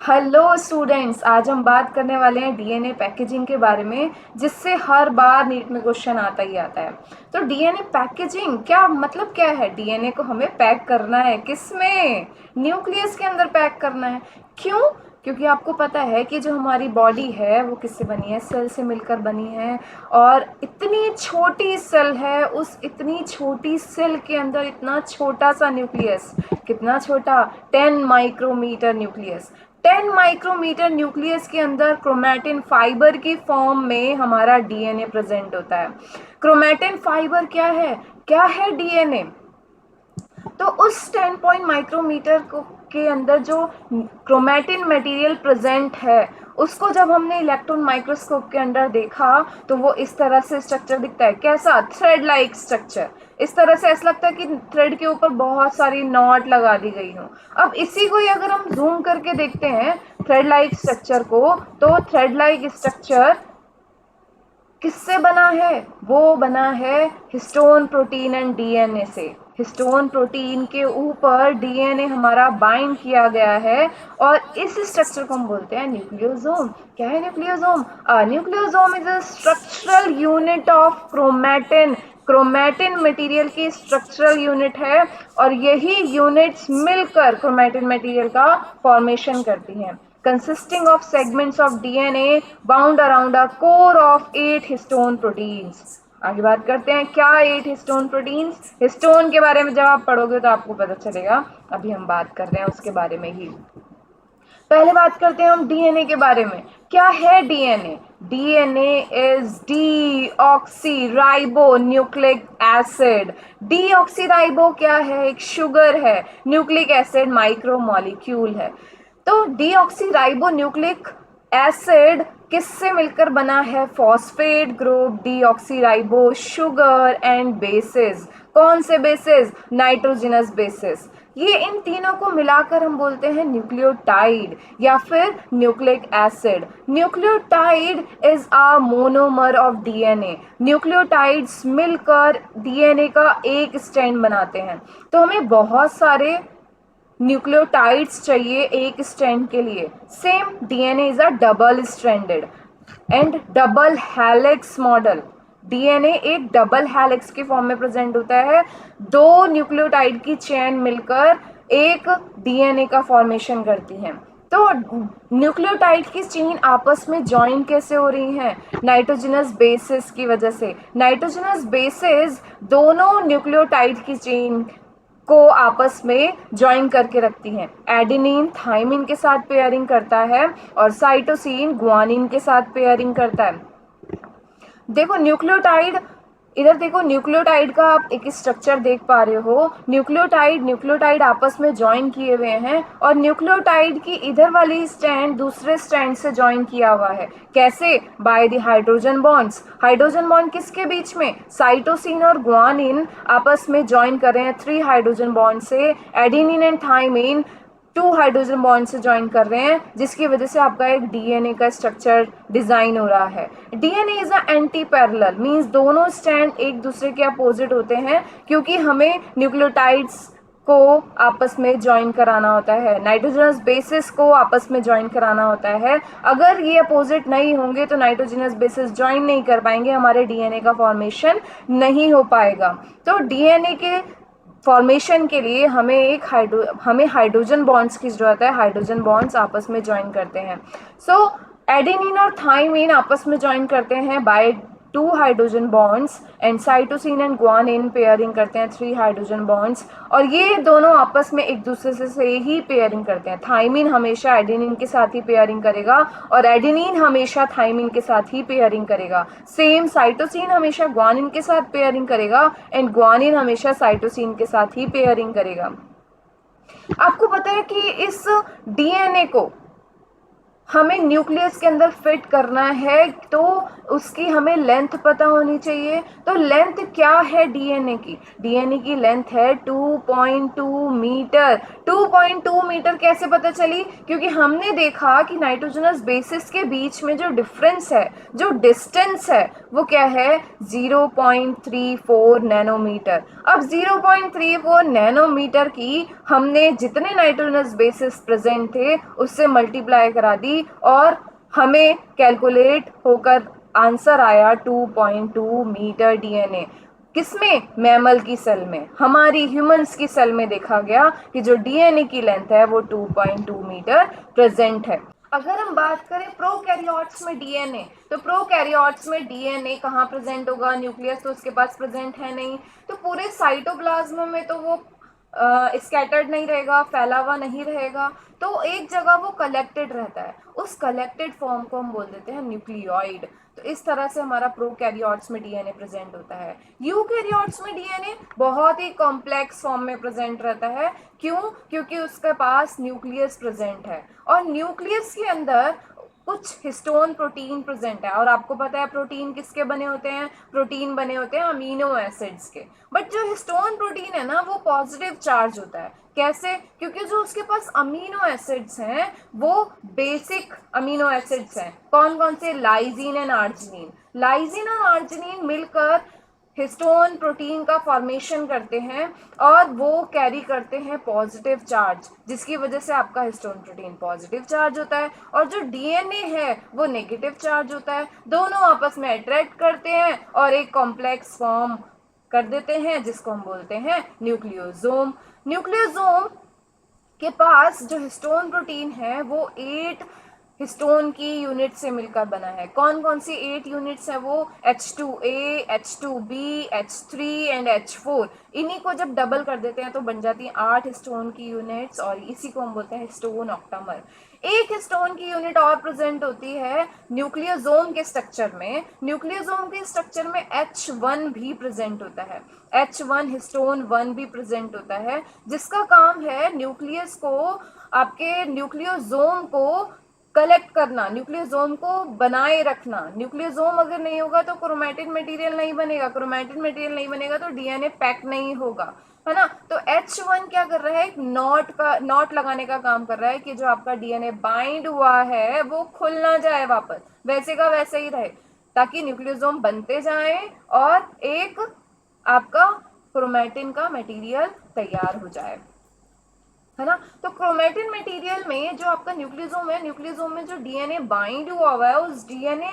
Hello students, आज हम बात करने वाले हैं डीएनए पैकेजिंग के बारे में, जिससे हर बार नीट में क्वेश्चन आता ही आता है। तो डीएनए पैकेजिंग क्या मतलब क्या है? डीएनए को हमें पैक करना है, किसमें? न्यूक्लियस के अंदर पैक करना है। क्यों? क्योंकि आपको पता है कि जो हमारी बॉडी है वो किससे बनी है? सेल से मिलकर बनी है। और इतनी छोटी सेल है, उस इतनी छोटी सेल के अंदर इतना छोटा सा न्यूक्लियस। कितना छोटा? 10 माइक्रोमीटर न्यूक्लियस। 10 माइक्रोमीटर न्यूक्लियस के अंदर क्रोमैटिन फाइबर की फॉर्म में हमारा डीएनए प्रेजेंट होता है। क्रोमैटिन फाइबर क्या है डीएनए? तो उस 10 पॉइंट माइक्रोमीटर को के अंदर जो क्रोमैटिन मटेरियल प्रेजेंट है, उसको जब हमने इलेक्ट्रॉन माइक्रोस्कोप के अंदर देखा तो वो इस तरह से स्ट्रक्चर दिखता है। कैसा? Thread like structure. इस तरह से ऐसा लगता है कि थ्रेड के ऊपर बहुत सारी नॉट लगा दी गई हो। अब इसी को ही अगर हम जूम करके देखते हैं थ्रेड लाइक स्ट्रक्चर को, तो थ्रेड लाइक स्ट्रक्चर किससे बना है? वो बना है हिस्टोन प्रोटीन एंड डीएनए से। हिस्टोन प्रोटीन के ऊपर डीएनए हमारा बाइंड किया गया है और इस स्ट्रक्चर को हम बोलते हैं न्यूक्लियोसोम। क्या है nucleosome? Nucleosome is a structural unit of chromatin. Chromatin material की स्ट्रक्चरल यूनिट है और यही यूनिट्स मिलकर क्रोमैटिन मटेरियल का फॉर्मेशन करती हैं। Consisting of segments of DNA bound around a core of 8 histone proteins। आगे बात करते हैं क्या 8 हिस्टोन प्रोटीन्स। हिस्टोन के बारे में जब आप पढ़ोगे तो आपको पता चलेगा, अभी हम बात कर रहे हैं उसके बारे में ही। पहले बात करते हैं हम डीएनए के बारे में। क्या है DNA? DNA is deoxy ribo nucleic acid. Deoxy ribo क्या है? एक शुगर है। न्यूक्लिक एसिड माइक्रो मॉलिक्यूल है। तो डीऑक्सी राइबो न्यूक्लिक एसिड किससे मिलकर बना है? Phosphate group, deoxy ribo, sugar and bases. कौन से बेसिस? Nitrogenous bases. ये इन तीनों को मिलाकर हम बोलते हैं न्यूक्लियोटाइड या फिर nucleic acid. Nucleotide is a monomer of DNA. Nucleotides मिलकर डीएनए का एक स्ट्रैंड बनाते हैं। तो हमें बहुत सारे न्यूक्लियोटाइड्स चाहिए एक स्ट्रैंड के लिए। Same DNA is a double stranded and double helix model. DNA एक डबल हेलिक्स के फॉर्म में प्रेजेंट होता है। दो न्यूक्लियोटाइड की चेन मिलकर एक डीएनए का फॉर्मेशन करती हैं। तो न्यूक्लियोटाइड की चेन आपस में ज्वाइन कैसे हो रही हैं? नाइट्रोजनस बेसिस की वजह से। नाइट्रोजनस बेसिस दोनों न्यूक्लियोटाइड की चेन को आपस में ज्वाइन करके रखती हैं। एडेनिन थाइमिन के साथ पेयरिंग करता है और साइटोसिन ग्वानिन के साथ पेयरिंग करता है। देखो न्यूक्लियोटाइड, इधर देखो न्यूक्लियोटाइड का आप एक स्ट्रक्चर देख पा रहे हो। न्यूक्लियोटाइड आपस में ज्वाइन किए हुए हैं और न्यूक्लियोटाइड की इधर वाली स्ट्रैंड दूसरे स्ट्रैंड से ज्वाइन किया हुआ है। कैसे? By the hydrogen bonds. Hydrogen bond किसके बीच में? साइटोसिन और ग्वानिन आपस में ज्वाइन कर रहे हैं 3 हाइड्रोजन बॉन्ड से। Adenine and thymine 2 hydrogen bond से ज्वाइन कर रहे हैं, जिसकी वजह से आपका एक डीएनए का स्ट्रक्चर डिजाइन हो रहा है। DNA is a anti parallel, means दोनों स्ट्रैंड एक दूसरे के अपोजिट होते हैं, क्योंकि हमें न्यूक्लियोटाइड्स को आपस में ज्वाइन कराना होता है, नाइट्रोजनस बेसिस को आपस में ज्वाइन कराना होता है। अगर ये अपोजिट नहीं होंगे तो नाइट्रोजनस बेसिस ज्वाइन नहीं कर पाएंगे, हमारे डीएनए का फॉर्मेशन नहीं हो पाएगा। तो डीएनए के फॉर्मेशन के लिए हमें हाइड्रोजन बॉन्ड्स की जरूरत है। हाइड्रोजन बॉन्ड्स आपस में ज्वाइन करते हैं। सो एडेनिन और थाइमिन आपस में ज्वाइन करते हैं by 2 hydrogen bonds and cytosine and guanine pairing करते हैं 3 हाइड्रोजन बॉन्ड्स, और ये दोनों आपस में एक दूसरे से ही पेयरिंग करते हैं। थाइमिन हमेशा एडेनिन के साथ ही पेयरिंग करेगा और एडेनिन हमेशा थाइमिन के साथ ही पेयरिंग करेगा। सेम साइटोसिन हमेशा ग्वानिन के साथ पेयरिंग करेगा एंड ग्वानिन हमेशा साइटोसिन के साथ ही पेयरिंग करेगा। आपको पता है कि इस डीएनए को हमें न्यूक्लियस के अंदर फिट करना है तो उसकी हमें लेंथ पता होनी चाहिए। तो लेंथ क्या है डीएनए की? डीएनए की लेंथ है 2.2 मीटर। 2.2 मीटर कैसे पता चली? क्योंकि हमने देखा कि नाइट्रोजनस बेसिस के बीच में जो डिफरेंस है, जो डिस्टेंस है, वो क्या है? 0.34 नैनोमीटर। अब 0.34 नैनोमीटर की हमने जितने नाइट्रोजनस बेसिस प्रेजेंट थे उससे मल्टीप्लाई करा दी और हमें कैलकुलेट होकर आंसर आया 2.2 मीटर डीएनए। किसमें? मैमल की सेल में, हमारी ह्यूमंस की सेल में देखा गया कि जो डीएनए की लेंथ है वो 2.2 मीटर प्रेजेंट है। अगर हम बात करें प्रोकैरियोट्स में डीएनए, तो प्रोकैरियोट्स में डीएनए कहाँ प्रेजेंट होगा? न्यूक्लियस तो उसके पास प्रेजेंट है नहीं, तो पूरे साइटोप्लाज्म में तो वो स्कैटर्ड नहीं रहेगा, फैला हुआ नहीं रहेगा, तो एक जगह वो कलेक्टेड रहता है। उस कलेक्टेड फॉर्म को हम बोल देते हैं न्यूक्लियोइड। तो इस तरह से हमारा प्रोकैरियोट्स में डीएनए प्रेजेंट होता है। यूकैरियोट्स में डीएनए बहुत ही कॉम्प्लेक्स फॉर्म में प्रेजेंट रहता है। क्यों? क्योंकि उसके पास न्यूक्लियस प्रेजेंट है और न्यूक्लियस के अंदर कुछ हिस्टोन प्रोटीन प्रेजेंट है। और आपको पता है प्रोटीन किसके बने होते हैं? प्रोटीन बने होते हैं अमीनो एसिड्स के। बट जो हिस्टोन प्रोटीन है ना, वो पॉजिटिव चार्ज होता है। कैसे? क्योंकि जो उसके पास अमीनो एसिड्स हैं वो बेसिक अमीनो एसिड्स हैं। कौन कौन से? Lysine and arginine. लाइजीन और आर्जिनिन मिलकर हिस्टोन प्रोटीन का फॉर्मेशन करते हैं और वो कैरी करते हैं पॉजिटिव चार्ज, जिसकी वजह से आपका हिस्टोन प्रोटीन पॉजिटिव चार्ज होता है और जो डीएनए है वो नेगेटिव चार्ज होता है। दोनों आपस में अट्रैक्ट करते हैं और एक कॉम्प्लेक्स फॉर्म कर देते हैं जिसको हम बोलते हैं न्यूक्लियोसोम। न्यूक्लियोसोम के पास जो हिस्टोन प्रोटीन है वो 8 हिस्टोन की यूनिट से मिलकर बना है। कौन कौन सी 8 यूनिट्स है वो? H2A, H2B, H3 and H4। इन्हीं को जब डबल कर देते हैं तो बन जाती हैं 8 हिस्टोन की यूनिट्स और इसी को हम बोलते हैं हिस्टोन ऑक्टामर। एक हिस्टोन की यूनिट और प्रेजेंट होती है न्यूक्लियोसोम के स्ट्रक्चर में। न्यूक्लियोसोम के स्ट्रक्चर में H1 भी प्रेजेंट होता है। H1 हिस्टोन 1 भी प्रेजेंट होता है, जिसका काम है न्यूक्लियस को, आपके न्यूक्लियोसोम को कलेक्ट करना, न्यूक्लियोसोम को बनाए रखना। न्यूक्लियोसोम अगर नहीं होगा तो क्रोमैटिन मटेरियल नहीं बनेगा, क्रोमैटिन मटेरियल नहीं बनेगा तो डीएनए पैक नहीं होगा, है ना। तो H1 क्या कर रहा है? एक नॉट लगाने का काम कर रहा है कि जो आपका डीएनए बाइंड हुआ है वो खुल ना जाए, वापस वैसे का वैसे ही रहे, ताकि न्यूक्लियोसोम बनते जाए और एक आपका क्रोमैटिन का मटेरियल तैयार हो जाए, है ना। तो क्रोमैटिन मटेरियल में जो आपका न्यूक्लियोसोम है, न्यूक्लियोसोम में जो डीएनए बाइंड हुआ हुआ है, उस डीएनए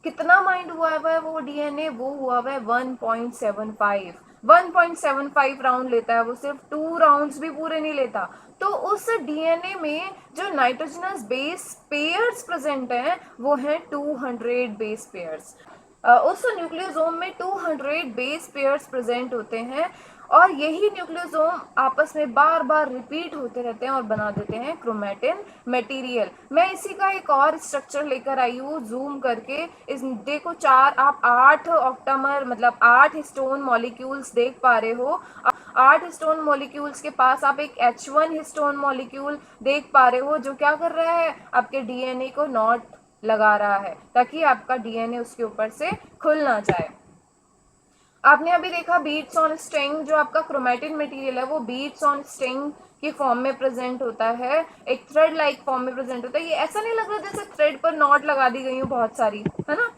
कितना बाइंड हुआ है वो डीएनए? वो हुआ हुआ है 1.75। 1.75 राउंड लेता है वो, सिर्फ 2 राउंड्स भी पूरे नहीं लेता। तो उस डीएनए में जो नाइट्रोजनस बेस पेयर्स प्रेजेंट हैं वो हैं 200 बेस पेयर्स। उस न्यूक्लियोसोम में 200 बेस पेयर्स प्रेजेंट होते हैं और यही न्यूक्लियोसोम आपस में बार बार रिपीट होते रहते हैं और बना देते हैं क्रोमैटिन मटेरियल। मैं इसी का एक और स्ट्रक्चर लेकर आई हूँ जूम करके। इस देखो, आप 8 ऑक्टामर मतलब 8 हिस्टोन मॉलिक्यूल्स देख पा रहे हो। 8 हिस्टोन मॉलिक्यूल्स के पास आप एक H1 हिस्टोन मॉलिक्यूल देख पा रहे हो जो क्या कर रहा है? आपके डीएनए को नॉट लगा रहा है ताकि आपका डीएनए उसके ऊपर से खुल ना जाए। आपने अभी देखा बीट्स ऑन स्ट्रिंग, जो आपका क्रोमैटिन मटेरियल है वो बीट्स ऑन स्ट्रिंग की फॉर्म में प्रेजेंट होता है, एक थ्रेड लाइक फॉर्म में प्रेजेंट होता है। ये ऐसा नहीं लग रहा जैसे थ्रेड पर नॉट लगा दी गई हो बहुत सारी, है ना।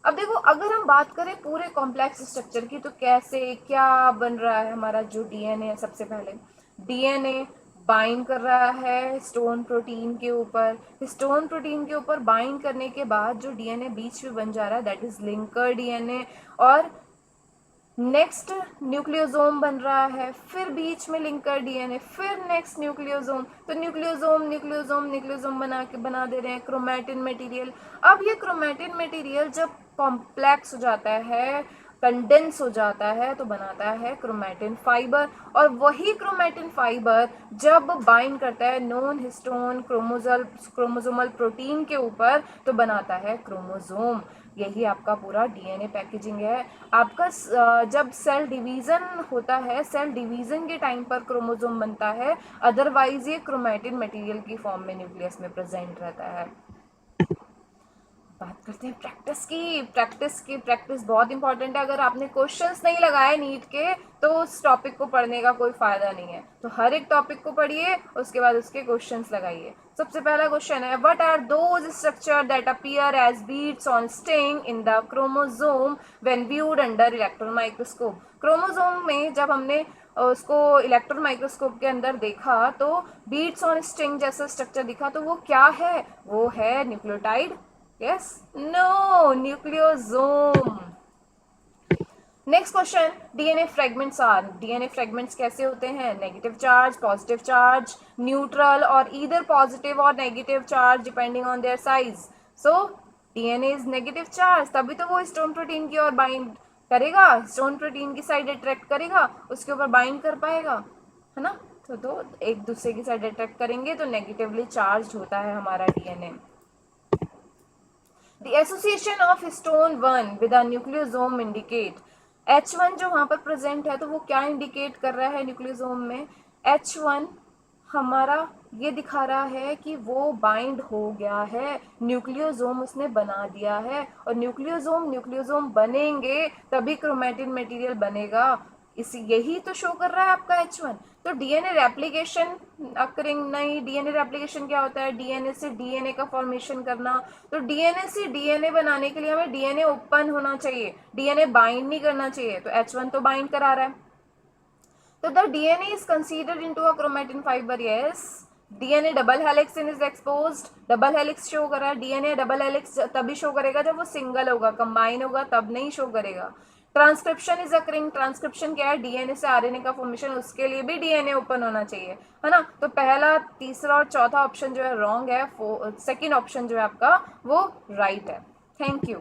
अब देखो, अगर हम बात करें पूरे कॉम्प्लेक्स स्ट्रक्चर की तो कैसे क्या बन रहा है हमारा जो डीएनए है। सबसे पहले डीएनए बाइंड कर रहा है हिस्टोन प्रोटीन के ऊपर। हिस्टोन प्रोटीन के ऊपर बाइंड करने के बाद जो डीएनए बीच में बन जा रहा है दैट इज लिंकर डीएनए। और नेक्स्ट न्यूक्लियोसोम बन रहा है, फिर बीच में लिंकर डीएनए, फिर नेक्स्ट न्यूक्लियोसोम। तो न्यूक्लियोसोम न्यूक्लियोसोम न्यूक्लियोसोम बना दे रहे हैं क्रोमैटिन मटेरियल। अब ये क्रोमैटिन मटेरियल जब कॉम्प्लेक्स हो जाता है कंडेंस हो जाता है तो बनाता है क्रोमैटिन फाइबर, और वही क्रोमैटिन फाइबर जब बाइंड करता है नॉन हिस्टोन क्रोमोसोमल प्रोटीन के ऊपर तो बनाता है क्रोमोसोम। यही आपका पूरा डीएनए पैकेजिंग है। आपका जब सेल डिवीजन होता है, सेल डिवीजन के टाइम पर क्रोमोसोम बनता है, अदरवाइज ये क्रोमैटिन मटेरियल की फॉर्म में न्यूक्लियस में प्रेजेंट रहता है। बात करते हैं प्रैक्टिस बहुत इंपॉर्टेंट है। अगर आपने क्वेश्चंस नहीं लगाए नीट के तो उस टॉपिक को पढ़ने का कोई फायदा नहीं है। तो हर एक टॉपिक को पढ़िए, उसके बाद उसके क्वेश्चंस लगाइए। सबसे पहला क्वेश्चन है, what are those structure that appear as beads on string in the chromosome when viewed under electron microscope. Chromosome में जब हमने उसको इलेक्ट्रॉन माइक्रोस्कोप के अंदर देखा तो बीड्स ऑन स्ट्रिंग जैसा स्ट्रक्चर दिखा, तो वो क्या है? वो है nucleotide. Yes? No, nucleosome. Next question, DNA fragments are. DNA fragments कैसे होते हैं? Negative charge, positive charge, neutral और ईदर पॉजिटिव और negative charge depending on their size. So DNA is negative charge, तभी तो वो हिस्टोन प्रोटीन की ओर बाइंड करेगा, हिस्टोन प्रोटीन की साइड अट्रैक्ट करेगा, उसके ऊपर बाइंड कर पाएगा, है ना? तो एक दूसरे की साइड अट्रैक्ट करेंगे तो नेगेटिवली चार्ज होता है हमारा DNA. The association of histone 1 with a nucleosome indicate, H1 जो वहाँ पर प्रेजेंट है तो वो क्या इंडिकेट कर रहा है न्यूक्लियोसोम में? H1 हमारा ये दिखा रहा है कि वो बाइंड हो गया है, न्यूक्लियोसोम उसने बना दिया है, और न्यूक्लियोसोम बनेंगे तभी क्रोमैटिन मटेरियल बनेगा। इसी यही तो शो कर रहा है आपका H1। तो डीएनए रेप्लिकेशन अकरिंग नहीं। डीएनए रेप्लिकेशन क्या होता है? डीएनए से डीएनए का फॉर्मेशन करना। तो डीएनए से डीएनए बनाने के लिए हमें डीएनए ओपन होना चाहिए, डीएनए बाइंड नहीं करना चाहिए। तो H1 तो बाइंड करा रहा है। तो the DNA is considered into a chromatin fibre. Yes, DNA double helix is exposed. Double helix show कर रहा है। डीएनए डबल हेलिक्स तभी शो करेगा जब वो सिंगल होगा, कंबाइन होगा तब नहीं शो करेगा। Transcription is occurring. ट्रांसक्रिप्शन क्या है? डीएनए से आरएनए का फॉर्मेशन, उसके लिए भी डीएनए ओपन होना चाहिए, है ना? तो पहला, तीसरा और चौथा ऑप्शन जो है रॉन्ग है। सेकंड ऑप्शन जो है आपका वो राइट है। Thank you.